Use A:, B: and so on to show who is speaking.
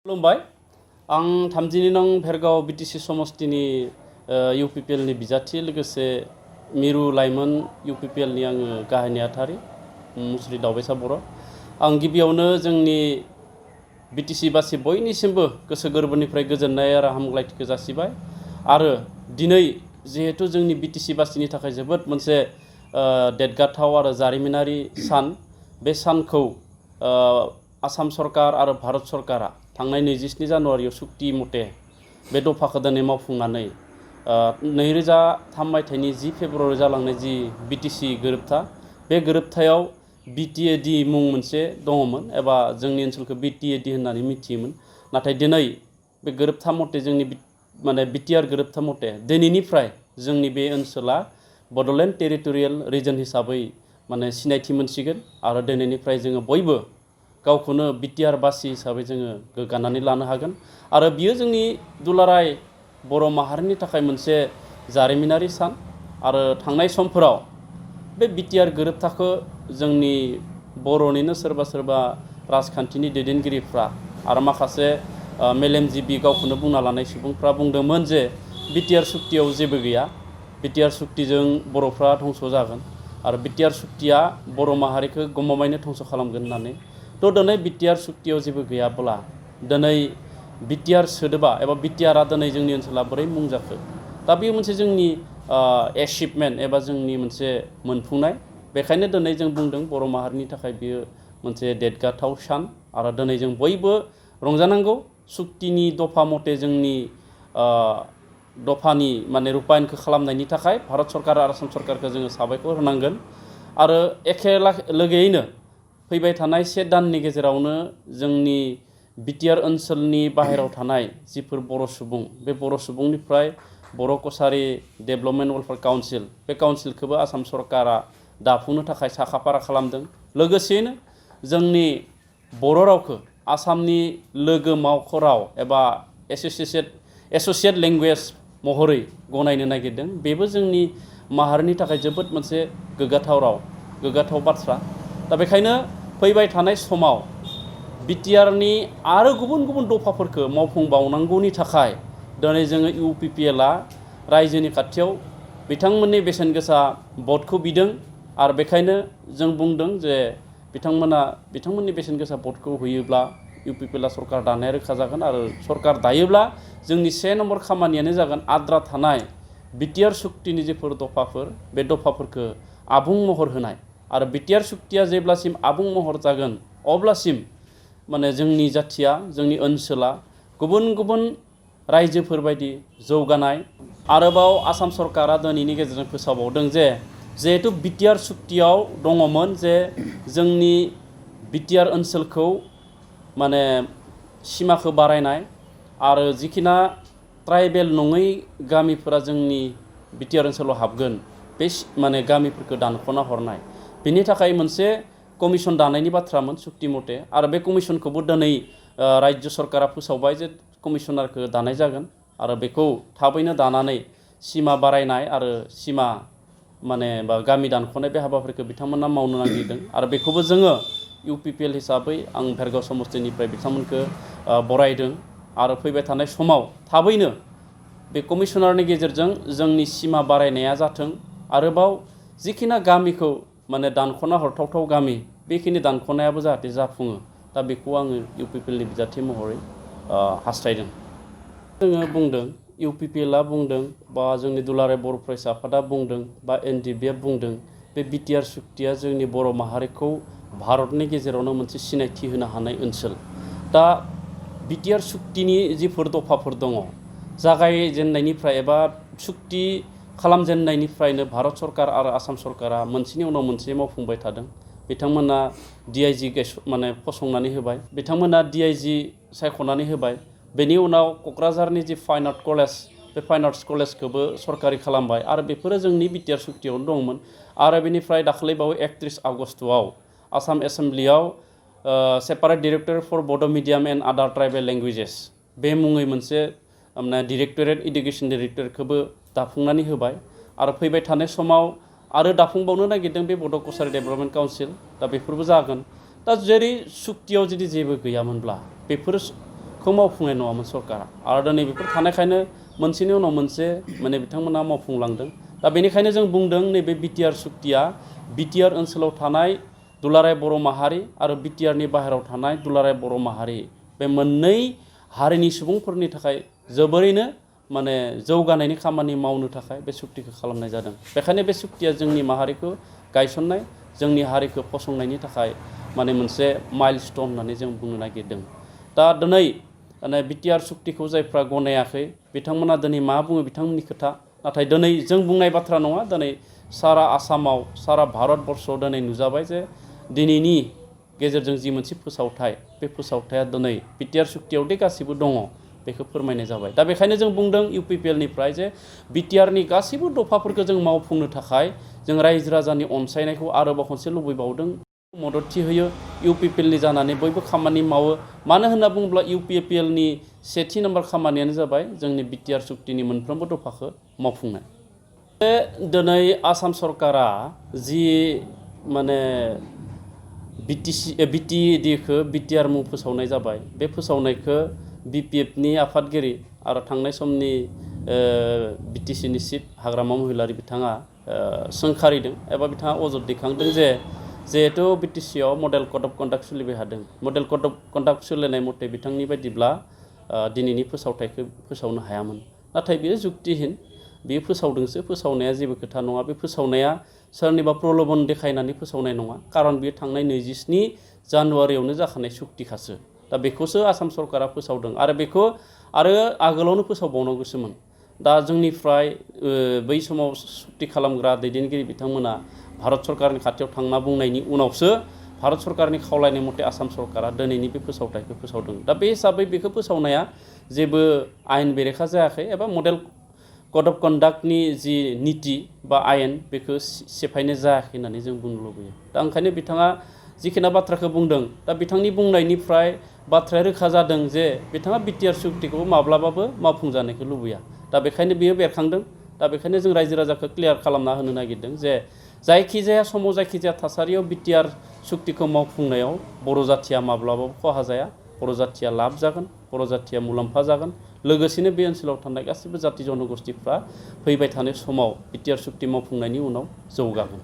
A: खुलुमबाय आं 32 नं भेरगाव बिटिसि समस्तिनि इउपिपिएलनि बिजाथि लोगोसे मिरु लाइमोन इउपिपिएलनि आङो गाहाय नेहाथारि मुस्रि दावबायसा बर' आं गिबियावनो जोंनि बिटिसि बासि बयनिसिमबो गोसो गोरबोनिफ्राय गोजोननाय आरो हामग्लायथिखौ जासिबाय आरो दिनै जिहेतु जोंनि बिटिसि बासिनि थाखाय जोबोद मोनसे देरगाथाव आरो जारिमिनारि सान बे सानखौ आसाम सरकार आरो भारत सरकारा थांनाय 27 जानुवारियाव सुक्ति मते बे दफाखौ दिनै मावफुंनानै 2003 मायथाइनि 10 फेब्रुवारि जालांनाय जि बिटिसि गोरोबथा बे गोरोबथायाव बिटिएडि मुं मोनसे दङमोन एबा जोंनि ओनसोलखौ बिटिएडि होननानै मिथियोमोन नाथाय दिनै बे गोरोबथा मते जोंनि माने बिटिआर गोरोबथा मते दिनैनिफ्राय जोंनि बे ओनसोला बड'लेण्ड टेरिटरियेल रिजन हिसाबै माने सिनायथि मोनसिगोन आरो दिनैनिफ्राय जोङो बयबो गावखौनो बिटिआर बासि हिसाबै जोङो गोग्गानानै लानो हागोन आरो बियो जोंनि दुलाराय बर' माहारिनि थाखाय मोनसे जारिमिनारि सान आरो थांनाय समफोराव बे बिटिआर गोरोबथाखौ जोंनि बर'निनो सोरबा राजखान्थिनि दैदेनगिरिफ्रा आरो माखासे मेलेमजिबि गावखौनो बुंना लानाय सुबुंफ्रा बुंदोंमोन जे बिटिआर सुक्तियाव जेबो गैया बिटिआर सुक्तिजों बर'फ्रा धंस जागोन आरो बिटिआर सुक्तिया बर' माहारिखौ गमामायैनो धंस खालामगोन होननानै तो दिनै बिटिआर सुक्तियाव जेबो गैयाब्ला दिनै बिटिआर सोदोबा एबा बिटिआरआ दिनै जोंनि ओनसोला बोरै मुं जाखो दा बेयो मोनसे जोंनि एचिभमेन्ट एबा जोंनि मोनसे मोनफुंनाय बेखायनो दिनै जों बुंदों बर' माहारिनि थाखाय बियो मोनसे देरगाथाव सान आरो दिनै जों बयबो रंजानांगौ सुक्तिनि दफा मते जोंनि दफानि माने रुपायनखौ खालामनायनि थाखाय भारत सरकार आरो आसाम सरकारखौ जोङो साबायखर होनांगोन आरो एखे लोगोयैनो फैबाय थानाय 1 दाननि गेजेरावनो जोंनि बिटिआर ओनसोलनि बाहेरायाव थानाय जिफोर बर' सुबुं बे बर' सुबुंनिफ्राय बर' कसारि डेभेलपमेन्ट वेलफेयार काउन्सिल बे काउन्सिलखौबो आसाम सरकारा दाफुंनो थाखाय साखाफारा खालामदों लोगोसेयैनो जोंनि बर' रावखौ आसामनि लोगो मावख' राव एबा एस'सिएट लेंगुवेज महरै गनायनो नागिरदों बेबो जोंनि माहारिनि थाखाय जोबोद मोनसे गोग्गाथाव बाथ्रा दा बेखायनो फैबाय थानाय समाव बिटिआरनि आरो गुबुन दफाफोरखौ मावफुंबावनांगौनि थाखाय दिनै जोङो इउपिपिएलआ रायजोनि खाथियाव बिथांमोननि बेसेन गोसा भटखौ बिदों आरो बेखायनो जों बुंदों जे बिथांमोननि बेसेन गोसा भटखौ होयोब्ला इउपिपिएलआ सरकार दानाया रोखा जागोन आरो सरकार दायोब्ला जोंनि 1 नम्बर खामानियानो जागोन आद्रा थानाय बिटिआर सुक्तिनि जेफोर दफाफोर बे दफाफोरखौ आबुं महर होनाय आरो बिटिआर सुक्तिया जेब्लासिम आबुं महर जागोन अब्लासिम माने जोंनि जाथिया जोंनि ओनसोला गुबुन रायजोफोर बायदि जौगानाय आरोबाव आसाम सरकारा दिनैनि गेजेरजों फोसावबावदों जे जिहेतु बिटिआर सुक्तियाव दङमोन जे जोंनि बिटिआर ओनसोलखौ माने सिमाखौ बारायनाय आरो जिखिना ट्राइबेल नङै गामिफोरा जोंनि बिटिआर ओनसोलाव हाबगोन बे माने गामिफोरखौ दानख'ना हरनाय बिनि थाखाय मोनसे कमिसन दानायनि बाथ्रामोन सुक्ति मते आरो बे कमिसनखौबो दिनै राज्य सरकारा फोसावबाय जे कमिसनारखौ दानाय जागोन आरो बेखौ थाबैनो दानानै सिमा बारायनाय आरो सिमा माने बा गामि दानख'नाय बे हाबाफारिखौ बिथांमोना मावनो नागिरदों आरो बेखौबो जोङो इउपिपिएल हिसाबै आं भेरगाव समस्तिनिफ्राय बिथांमोनखौ बरायदों आरो फैबाय थानाय समाव थाबैनो बे कमिसनारनि गेजेरजों जोंनि सिमा बारायनाया जाथों आरोबाव जिखिना गामिखौ माने दानख'ना हरथावथाव गामि बेखिनि दानख'नायाबो जाहाथे जाफुङो दा बेखौ आङो इउपिपिएलनि बिजाथि महरै हास्थायदों जोङो बुंदों इउपिपिएलआ बुंदों बा जोंनि दुलाराय बर' फरायसा आफादा बुंदों बा एनडिएफबिआ बुंदों बे बिटिआर सुक्तिया जोंनि बर' माहारिखौ भारतनि गेजेरावनो मोनसे सिनायथि होनो हानाय ओनसोल दा बिटिआर सुक्तिनि जिफोर दफाफोर दङ जागायजेननायनिफ्राय एबा सुक्ति खालामजेननायनिफ्रायनो भारत सरकार आरो आसाम सरकारा मोनसेनि उनाव मोनसे मावफुंबाय थादों बिथांमोना डिआइजि माने फसंनानै होबाय बिथांमोना डिआइजि सायख'नानै होबाय बेनि उनाव क'क्राझारनि जि फाइन आर्ट कलेज बे फाइन आर्ट्स कलेजखौबो सरकारि खालामबाय आरो बेफोरो जोंनि बिटिआर सुक्तियावनो दंमोन आरो बेनिफ्राय दाख्लैबावै 31 आगस्टआव आसाम एसेम्ब्लियाव सेपारेट डाइरेक्टर फर बड' मिडियाम एन्ड आदार ट्राइबेल लेंगुवेजेस बे मुङै मोनसे डाइरेक्टरेट इडुकेसन डाइरेक्टरखौबो दाफुंनानै होबाय आरो फैबाय थानाय समाव आरो दाफुंबावनो नागिरदों बे बड' कसारि डेभेलपमेन्ट काउन्सिल दा बेफोरबो जागोन दा जेरै सुक्तियाव जुदि जेबो गैयामोनब्ला बेफोर खौ मावफुंनाय नङामोन सरकारा आरो दिनै बेफोर थानायखायनो मोनसेनि उनाव मोनसे माने बिथांमोना मावफुंलांदों दा बेनिखायनो जों बुंदों नैबे बिटिआर सुक्तिया बिटिआर ओनसोलाव थानाय दुलाराय बर' माहारि आरो बिटिआरनि बाहेरायाव थानाय दुलाराय बर' माहारि बे मोननै हारिनि सुबुंफोरनि थाखाय जोबोरैनो माने जौगानायनि खामानि मावनो थाखाय बे सुक्तिखौ खालामनाय जादों बेखायनो बे सुक्तिया जोंनि माहारिखौ गायसननाय जोंनि हारिखौ फसंनायनि थाखाय माने मोनसे माइलस्टन होननानै जों बुंनो नागिरदों दा दिनै माने बिटिआर सुक्तिखौ जायफ्रा गनायाखै बिथांमोना दिनै मा बुङो बिथांमोननि खोथा नाथाय दिनै जों बुंनाय बाथ्रा नङा दिनै सारा आसामाव सारा भारतबर्षआव दिनै नुजाबाय जे दिनैनि गेजेरजों जि मोनसे फोसावथाय बे फोसावथाया दिनै बिटिआर सुक्तियावदि गासिबो दङ बेखौ फोरमायनाय जाबाय दा बेखायनो जों बुंदों इउपिपिएलनिफ्राय जे बिटिआरनि गासैबो दफाफोरखौ जों मावफुंनो थाखाय जों रायजो राजानि अनसायनायखौ आरोबाव खनसे लुबैबावदों मददथि होयो इउपिपिएलनि जानानै बयबो खामानि मावो मानो होनना बुङोब्ला इउपिपिएलनि सेथि नाम्बार खामानियानो जाबाय जोंनि बिटिआर सुक्तिनि मोनफ्रोमबो दफाखौ मावफुंनाय दिनै आसाम सरकारा जि माने बिटिएडिखौ बिटिआर मुं फोसावनाय जाबाय बे फोसावनायखौ बिपिएफनि आफादगिरि आरो थांनाय समनि बिटिसिनि चिफ हाग्रामा महिलारि बिथाङा सोंखारिदों एबा बिथाङा अजद दैखांदों जे जिहेतु बिटिसिआव मडेल कड अफ कन्डाक्ट सोलिबाय थादों मडेल कड अफ कन्डाक्ट सोलिनाय मथे बिथांनि बायदिब्ला दिनैनि फोसावथायखौ फोसावनो हायामोन नाथाय बेयो जुक्तिहीन बेयो फोसावदोंसो फोसावनाया जेबो खोथा नङा बे फोसावनाया सोरनिबा प्रलबन देखायनानै फोसावनाय नङा खारन बेयो थांनाय 27 जानुवारियावनो जाखानाय सुक्तिखासो दा बेखौसो आसाम सरकारा फोसावदों आरो बेखौ आरो आगोलावनो फोसावबावनांगौसोमोन दा जोंनिफ्राय बै समाव सुक्ति खालामग्रा दैदेनगिरि बिथांमोना भारत सरकारनि खाथियाव थांना बुंनायनि उनावसो भारत सरकारनि खावलायनाय मथे आसाम सरकारा दिनैनि बे फोसावथायखौ फोसावदों दा बे हिसाबै बेखौ फोसावनाया जेबो आयेन बेरेखा जायाखै एबा मडेल कड अफ कन्डाक्टनि जि नीति बा आयेन बेखौ सेफायनाय जायाखै होननानै जों बुंनो लुबैयो दा ओंखायनो बिथाङा जिखिना बाथ्राखौ बुंदों दा बिथांनि बुंनायनिफ्राय बाथ्राया रोखा जादों जे बिथाङा बिटिआर सुक्तिखौ माब्लाबाबो मावफुंजानायखौ लुबैया दा बेखायनो बियो बेरखांदों दा बेखायनो जों रायजो राजाखौ क्लियार खालामना होनो नागिरदों जे जायखिजाया समाव जायखिजाया थासारियाव बिटिआर सुक्तिखौ मावफुंनायाव बर' जाथिया माब्लाबाबो खहा जाया बर' जाथिया लाब जागोन बर' जाथिया मुलाम्फा जागोन लोगोसेनो बे ओनसोलाव थानाय गासिबो जाति जनगोष्ठीफ्रा फैबाय थानाय समाव बिटिआर सुक्ति मावफुंनायनि उनाव जौगागोन